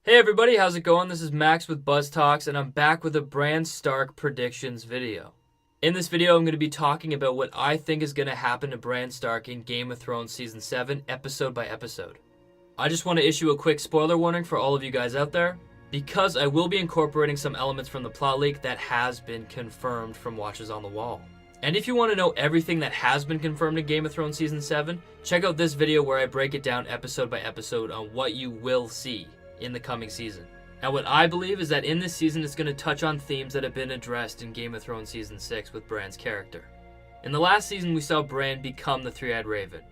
Hey everybody, how's it going? This is Max with Buzz Talks, and I'm back with a Bran Stark predictions video. In this video, I'm going to be talking about what I think is going to happen to Bran Stark in Game of Thrones Season 7, episode by episode. I just want to issue a quick spoiler warning for all of you guys out there, because I will be incorporating some elements from the plot leak that has been confirmed from Watchers on the Wall. And if you want to know everything that has been confirmed in Game of Thrones Season 7, check out this video where I break it down episode by episode on what you will see in the coming season. Now what I believe is that in this season it's going to touch on themes that have been addressed in Game of Thrones Season 6 with Bran's character. In the last season we saw Bran become the Three-Eyed Raven,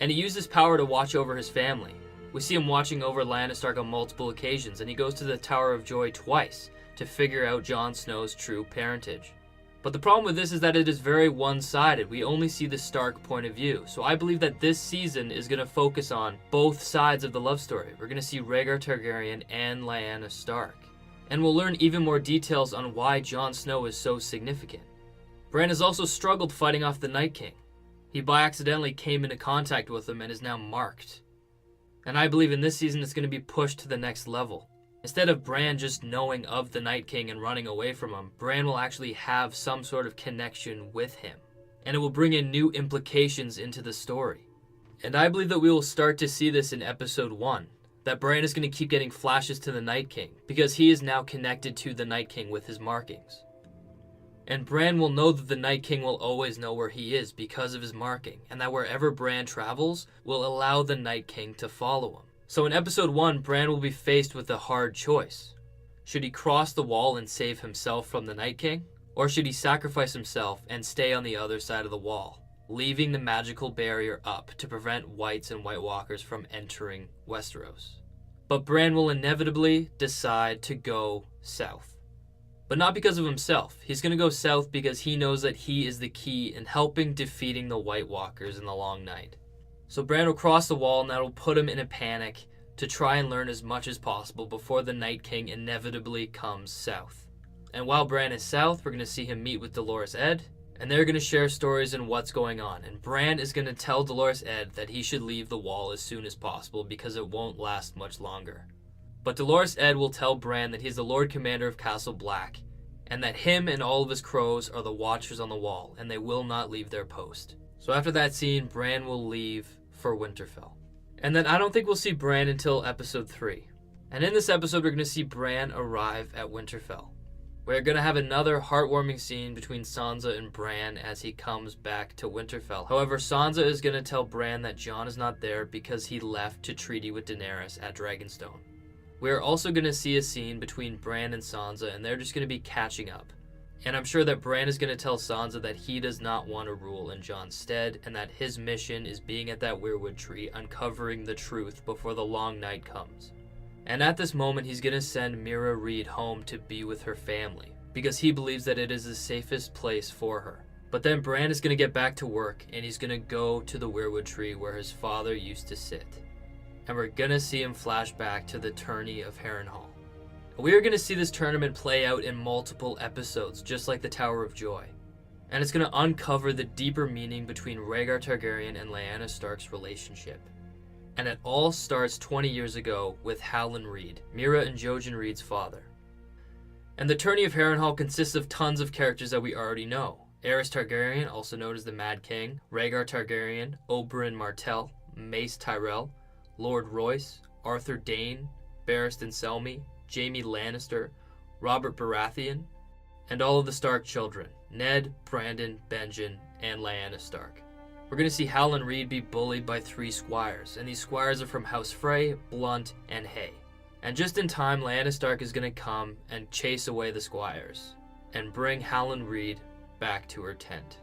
and he used his power to watch over his family. We see him watching over Lyanna Stark on multiple occasions, and he goes to the Tower of Joy twice to figure out Jon Snow's true parentage. But the problem with this is that it is very one-sided. We only see the Stark point of view. So I believe that this season is going to focus on both sides of the love story. We're going to see Rhaegar Targaryen and Lyanna Stark. And we'll learn even more details on why Jon Snow is so significant. Bran has also struggled fighting off the Night King. He by accidentally came into contact with him and is now marked. And I believe in this season it's going to be pushed to the next level. Instead of Bran just knowing of the Night King and running away from him, Bran will actually have some sort of connection with him. And it will bring in new implications into the story. And I believe that we will start to see this in episode 1. That Bran is going to keep getting flashes to the Night King, because he is now connected to the Night King with his markings. And Bran will know that the Night King will always know where he is because of his marking, and that wherever Bran travels will allow the Night King to follow him. So in episode 1, Bran will be faced with a hard choice. Should he cross the wall and save himself from the Night King? Or should he sacrifice himself and stay on the other side of the wall, leaving the magical barrier up to prevent Whites and White Walkers from entering Westeros? But Bran will inevitably decide to go south. But not because of himself. He's going to go south because he knows that he is the key in helping defeating the White Walkers in the Long Night. So Bran will cross the wall, and that will put him in a panic to try and learn as much as possible before the Night King inevitably comes south. And while Bran is south, we're going to see him meet with Dolorous Edd, and they're going to share stories and what's going on. And Bran is going to tell Dolorous Edd that he should leave the wall as soon as possible because it won't last much longer. But Dolorous Edd will tell Bran that he's the Lord Commander of Castle Black, and that him and all of his crows are the Watchers on the Wall, and they will not leave their post. So after that scene, Bran will leave for Winterfell. And then I don't think we'll see Bran until episode 3. And in this episode, we're going to see Bran arrive at Winterfell. We're going to have another heartwarming scene between Sansa and Bran as he comes back to Winterfell. However, Sansa is going to tell Bran that Jon is not there because he left to treaty with Daenerys at Dragonstone. We're also going to see a scene between Bran and Sansa, and they're just going to be catching up. And I'm sure that Bran is going to tell Sansa that he does not want to rule in Jon's stead, and that his mission is being at that weirwood tree, uncovering the truth before the long night comes. And at this moment, he's going to send Meera Reed home to be with her family, because he believes that it is the safest place for her. But then Bran is going to get back to work, and he's going to go to the weirwood tree where his father used to sit. And we're going to see him flash back to the tourney of Harrenhal. We are going to see this tournament play out in multiple episodes, just like the Tower of Joy. And it's going to uncover the deeper meaning between Rhaegar Targaryen and Lyanna Stark's relationship. And it all starts 20 years ago with Howland Reed, Meera and Jojen Reed's father. And the tourney of Harrenhal consists of tons of characters that we already know. Aerys Targaryen, also known as the Mad King, Rhaegar Targaryen, Oberyn Martell, Mace Tyrell, Lord Royce, Arthur Dayne, Barristan Selmy, Jaime Lannister, Robert Baratheon, and all of the Stark children, Ned, Brandon, Benjen, and Lyanna Stark. We're going to see Howland Reed be bullied by 3 squires, and these squires are from House Frey, Blunt, and Hay. And just in time, Lyanna Stark is going to come and chase away the squires, and bring Howland Reed back to her tent.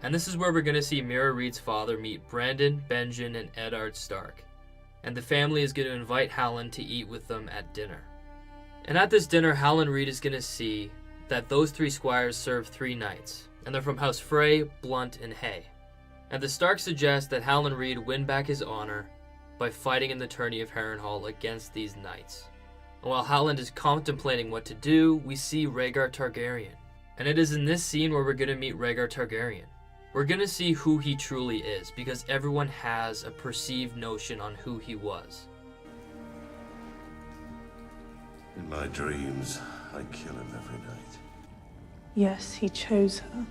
And this is where we're going to see Meera Reed's father meet Brandon, Benjen, and Eddard Stark. And the family is going to invite Howland to eat with them at dinner. And at this dinner, Howland Reed is going to see that those 3 squires serve 3 knights, and they're from House Frey, Blunt, and Hay. And the Starks suggest that Howland Reed win back his honor by fighting in the tourney of Harrenhal against these knights. And while Howland is contemplating what to do, we see Rhaegar Targaryen. And it is in this scene where we're going to meet Rhaegar Targaryen. We're going to see who he truly is, because everyone has a perceived notion on who he was. My dreams, I kill him every night. Yes, he chose her.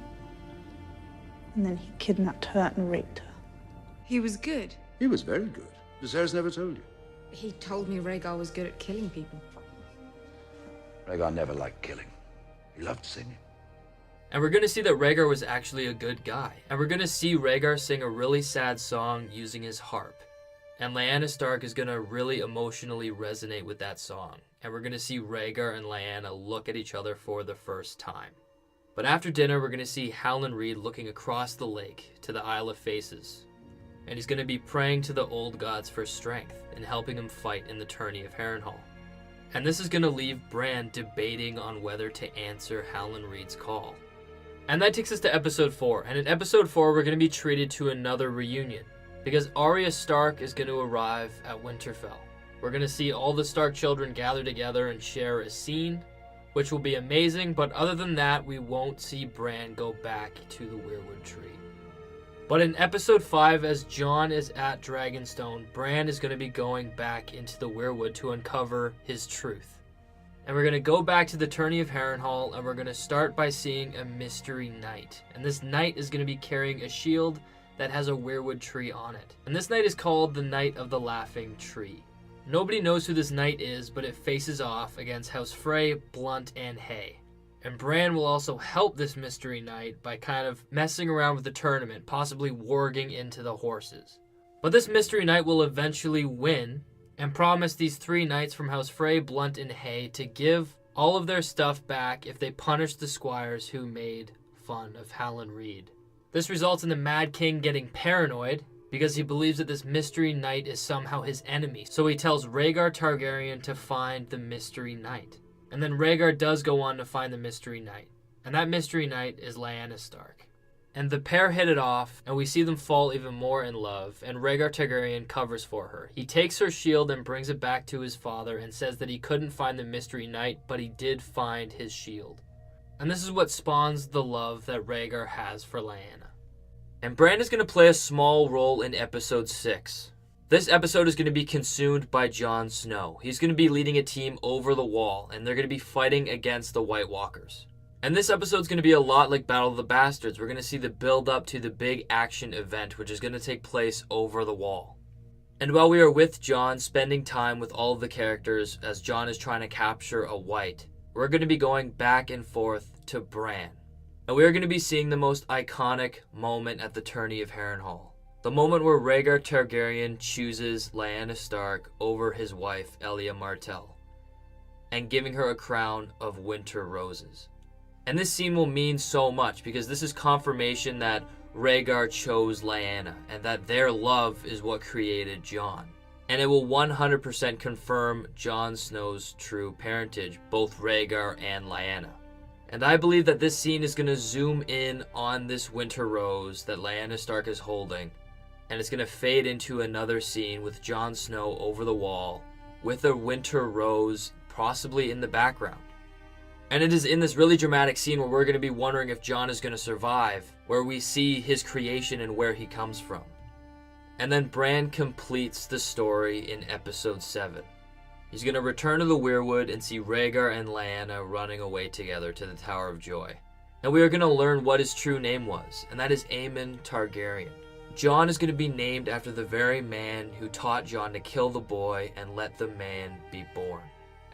And then he kidnapped her and raped her. He was good. He was very good. Viserys never told you. He told me Rhaegar was good at killing people. Rhaegar never liked killing. He loved singing. And we're going to see that Rhaegar was actually a good guy. And we're going to see Rhaegar sing a really sad song using his harp. And Lyanna Stark is going to really emotionally resonate with that song. And we're going to see Rhaegar and Lyanna look at each other for the first time. But after dinner, we're going to see Howland Reed looking across the lake to the Isle of Faces. And he's going to be praying to the old gods for strength and helping him fight in the tourney of Harrenhal. And this is going to leave Bran debating on whether to answer Howland Reed's call. And that takes us to episode 4. And in episode 4, we're going to be treated to another reunion, because Arya Stark is going to arrive at Winterfell. We're going to see all the Stark children gather together and share a scene, which will be amazing, but other than that, we won't see Bran go back to the Weirwood Tree. But in episode 5, as Jon is at Dragonstone, Bran is going to be going back into the Weirwood to uncover his truth. And we're going to go back to the tourney of Harrenhal, and we're going to start by seeing a mystery knight. And this knight is going to be carrying a shield that has a weirwood tree on it. And this knight is called the Knight of the Laughing Tree. Nobody knows who this knight is, but it faces off against House Frey, Blunt, and Hay. And Bran will also help this mystery knight by kind of messing around with the tournament, possibly warging into the horses. But this mystery knight will eventually win, and promise these 3 knights from House Frey, Blunt, and Hay to give all of their stuff back if they punish the squires who made fun of Howland Reed. This results in the Mad King getting paranoid because he believes that this mystery knight is somehow his enemy. So he tells Rhaegar Targaryen to find the mystery knight. And then Rhaegar does go on to find the mystery knight. And that mystery knight is Lyanna Stark. And the pair hit it off, and we see them fall even more in love, and Rhaegar Targaryen covers for her. He takes her shield and brings it back to his father and says that he couldn't find the mystery knight, but he did find his shield. And this is what spawns the love that Rhaegar has for Lyanna. And Bran is going to play a small role in episode 6. This episode is going to be consumed by Jon Snow. He's going to be leading a team over the wall, and they're going to be fighting against the White Walkers. And this episode is going to be a lot like Battle of the Bastards. We're going to see the build up to the big action event, which is going to take place over the wall. And while we are with Jon, spending time with all of the characters as Jon is trying to capture a white, we're going to be going back and forth to Bran. And we are going to be seeing the most iconic moment at the tourney of Harrenhal. The moment where Rhaegar Targaryen chooses Lyanna Stark over his wife, Elia Martell, and giving her a crown of winter roses. And this scene will mean so much because this is confirmation that Rhaegar chose Lyanna and that their love is what created Jon. And it will 100% confirm Jon Snow's true parentage, both Rhaegar and Lyanna. And I believe that this scene is going to zoom in on this winter rose that Lyanna Stark is holding, and it's going to fade into another scene with Jon Snow over the wall with a winter rose possibly in the background. And it is in this really dramatic scene where we're going to be wondering if Jon is going to survive, where we see his creation and where he comes from. And then Bran completes the story in episode 7. He's going to return to the Weirwood and see Rhaegar and Lyanna running away together to the Tower of Joy. And we are going to learn what his true name was, and that is Aemon Targaryen. Jon is going to be named after the very man who taught Jon to kill the boy and let the man be born.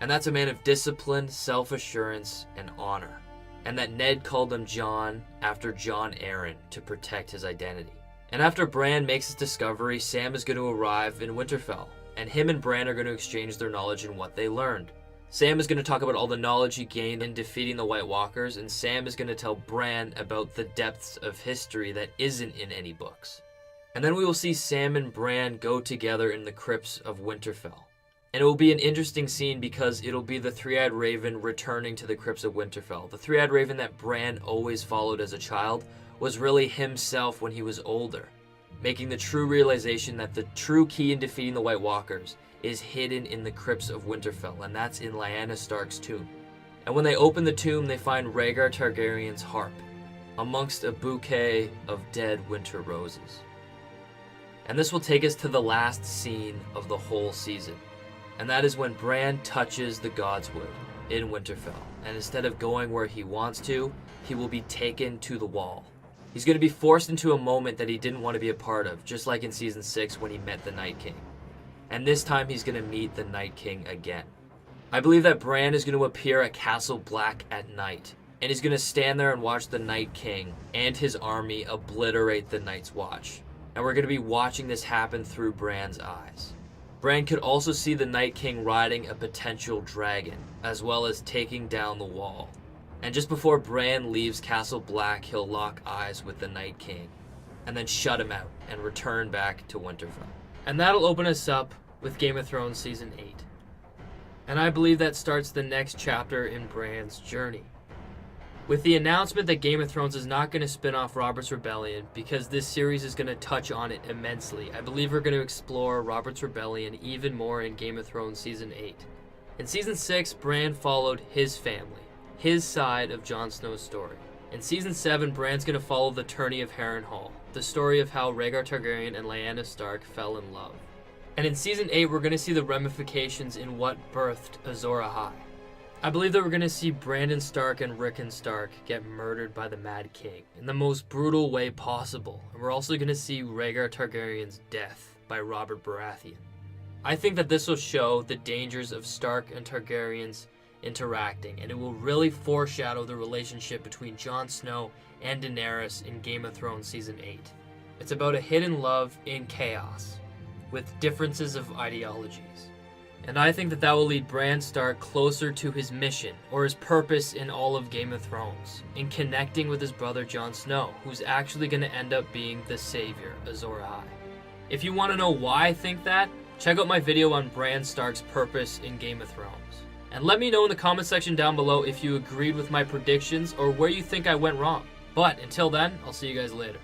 And that's a man of discipline, self-assurance, and honor. And that Ned called him Jon after Jon Arryn to protect his identity. And after Bran makes his discovery, Sam is going to arrive in Winterfell. And him and Bran are going to exchange their knowledge and what they learned. Sam is going to talk about all the knowledge he gained in defeating the White Walkers, and Sam is going to tell Bran about the depths of history that isn't in any books. And then we will see Sam and Bran go together in the crypts of Winterfell. And it will be an interesting scene because it'll be the Three-Eyed Raven returning to the crypts of Winterfell. The Three-Eyed Raven that Bran always followed as a child was really himself when he was older, making the true realization that the true key in defeating the White Walkers is hidden in the crypts of Winterfell, and that's in Lyanna Stark's tomb. And when they open the tomb, they find Rhaegar Targaryen's harp amongst a bouquet of dead winter roses. And this will take us to the last scene of the whole season. And that is when Bran touches the Godswood in Winterfell. And instead of going where he wants to, he will be taken to the wall. He's going to be forced into a moment that he didn't want to be a part of, just like in Season 6 when he met the Night King. And this time he's going to meet the Night King again. I believe that Bran is going to appear at Castle Black at night, and he's going to stand there and watch the Night King and his army obliterate the Night's Watch. And we're going to be watching this happen through Bran's eyes. Bran could also see the Night King riding a potential dragon, as well as taking down the wall. And just before Bran leaves Castle Black, he'll lock eyes with the Night King, and then shut him out and return back to Winterfell. And that'll open us up with Game of Thrones Season 8. And I believe that starts the next chapter in Bran's journey. With the announcement that Game of Thrones is not going to spin off Robert's Rebellion because this series is going to touch on it immensely, I believe we're going to explore Robert's Rebellion even more in Game of Thrones Season 8. In Season 6, Bran followed his family, his side of Jon Snow's story. In Season 7, Bran's going to follow the tourney of Harrenhal, the story of how Rhaegar Targaryen and Lyanna Stark fell in love. And in Season 8, we're going to see the ramifications in what birthed Azor Ahai. I believe that we're going to see Brandon Stark and Rickon Stark get murdered by the Mad King in the most brutal way possible. And we're also going to see Rhaegar Targaryen's death by Robert Baratheon. I think that this will show the dangers of Stark and Targaryens interacting, and it will really foreshadow the relationship between Jon Snow and Daenerys in Game of Thrones Season 8. It's about a hidden love in chaos, with differences of ideologies. And I think that that will lead Bran Stark closer to his mission, or his purpose in all of Game of Thrones, in connecting with his brother Jon Snow, who's actually going to end up being the savior, Azor Ahai. If you want to know why I think that, check out my video on Bran Stark's purpose in Game of Thrones. And let me know in the comment section down below if you agreed with my predictions or where you think I went wrong. But until then, I'll see you guys later.